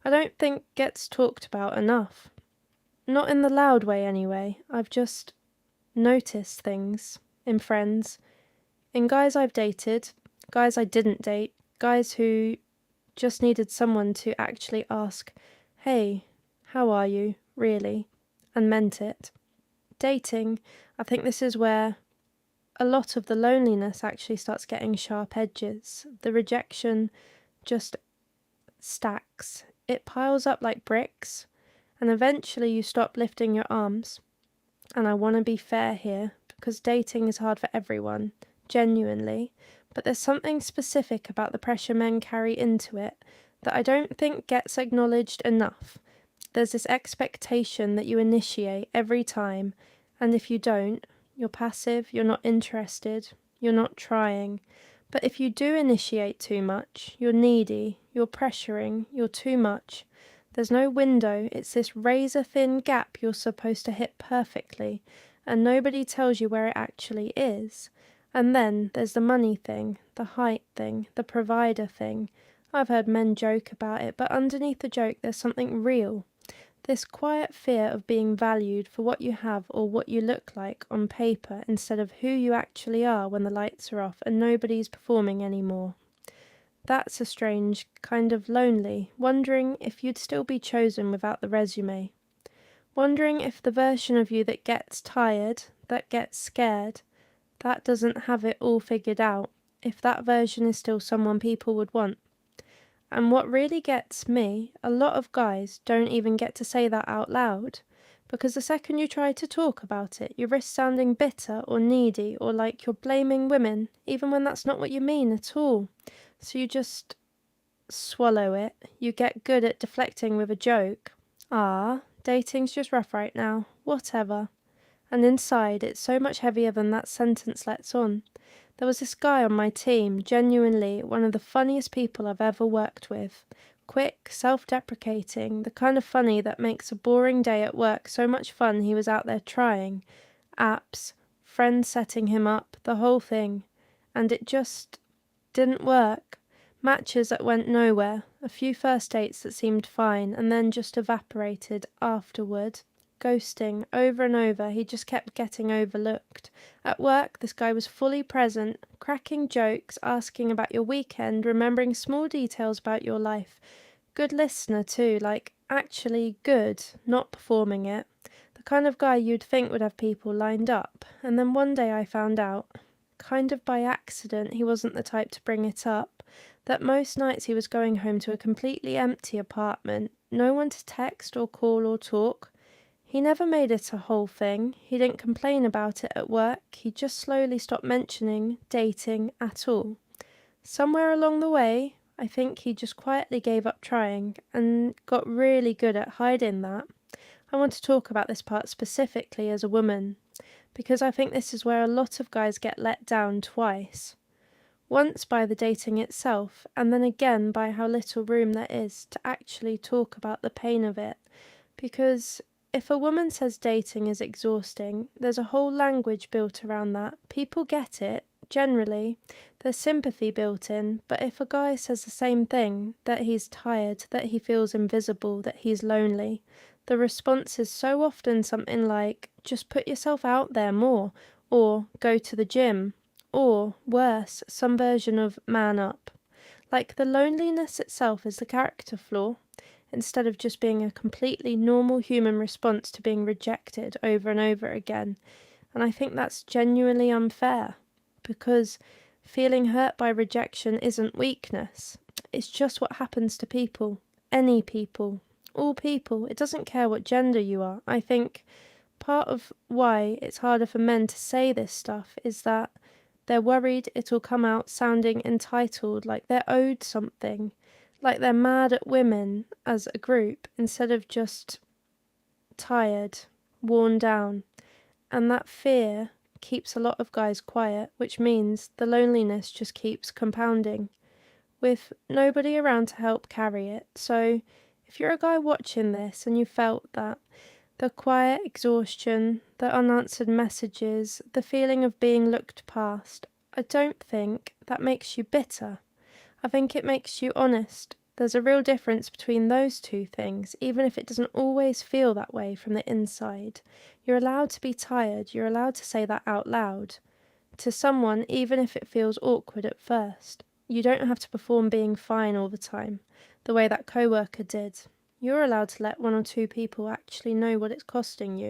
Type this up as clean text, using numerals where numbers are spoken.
I don't think gets talked about enough. Not in the loud way, anyway. I've just noticed things in friends, in guys I've dated, guys I didn't date, guys who just needed someone to actually ask, hey, how are you, really? And meant it. Dating, I think this is where a lot of the loneliness actually starts getting sharp edges. The rejection just stacks. It piles up like bricks, and eventually you stop lifting your arms. And I want to be fair here, because dating is hard for everyone, genuinely, but there's something specific about the pressure men carry into it that I don't think gets acknowledged enough. There's this expectation that you initiate every time, and if you don't, you're passive, you're not interested, you're not trying. But if you do initiate too much, you're needy, you're pressuring, you're too much. There's no window, it's this razor-thin gap you're supposed to hit perfectly, and nobody tells you where it actually is. And then there's the money thing, the height thing, the provider thing. I've heard men joke about it, but underneath the joke there's something real. This quiet fear of being valued for what you have or what you look like on paper instead of who you actually are when the lights are off and nobody's performing anymore. That's a strange, kind of lonely, wondering if you'd still be chosen without the resume. Wondering if the version of you that gets tired, that gets scared, that doesn't have it all figured out, if that version is still someone people would want. And what really gets me, a lot of guys don't even get to say that out loud, because the second you try to talk about it, you risk sounding bitter or needy or like you're blaming women, even when that's not what you mean at all. So you just swallow it. You get good at deflecting with a joke. Dating's just rough right now. Whatever. And inside, it's so much heavier than that sentence lets on. There was this guy on my team, genuinely one of the funniest people I've ever worked with. Quick, self-deprecating, the kind of funny that makes a boring day at work so much fun he was out there trying. Apps, friends setting him up, the whole thing. And it just didn't work. Matches that went nowhere, a few first dates that seemed fine and then just evaporated afterward. Ghosting, over and over, he just kept getting overlooked. At work, this guy was fully present, cracking jokes, asking about your weekend, remembering small details about your life. Good listener too, like actually good, not performing it. The kind of guy you'd think would have people lined up. And then one day I found out, kind of by accident, he wasn't the type to bring it up, that most nights he was going home to a completely empty apartment, no one to text or call or talk. He never made it a whole thing. He didn't complain about it at work. He just slowly stopped mentioning dating at all. Somewhere along the way, I think he just quietly gave up trying and got really good at hiding that. I want to talk about this part specifically as a woman, because I think this is where a lot of guys get let down twice. Once by the dating itself, and then again by how little room there is to actually talk about the pain of it. Because if a woman says dating is exhausting, there's a whole language built around that. People get it, generally. There's sympathy built in, but if a guy says the same thing, that he's tired, that he feels invisible, that he's lonely, the response is so often something like, just put yourself out there more, or go to the gym, or, worse, some version of man up. Like the loneliness itself is the character flaw, instead of just being a completely normal human response to being rejected over and over again. And I think that's genuinely unfair, because feeling hurt by rejection isn't weakness. It's just what happens to people. Any people. All people. It doesn't care what gender you are. I think part of why it's harder for men to say this stuff is that they're worried it'll come out sounding entitled, like they're owed something. Like they're mad at women as a group instead of just tired, worn down. And that fear keeps a lot of guys quiet, which means the loneliness just keeps compounding, with nobody around to help carry it. So if you're a guy watching this and you felt that, the quiet exhaustion, the unanswered messages, the feeling of being looked past, I don't think that makes you bitter. I think it makes you honest, There's a real difference between those two things, even if it doesn't always feel that way from the inside. You're allowed to be tired, you're allowed to say that out loud. To someone, even if it feels awkward at first. You don't have to perform being fine all the time, the way that coworker did. You're allowed to let one or two people actually know what it's costing you.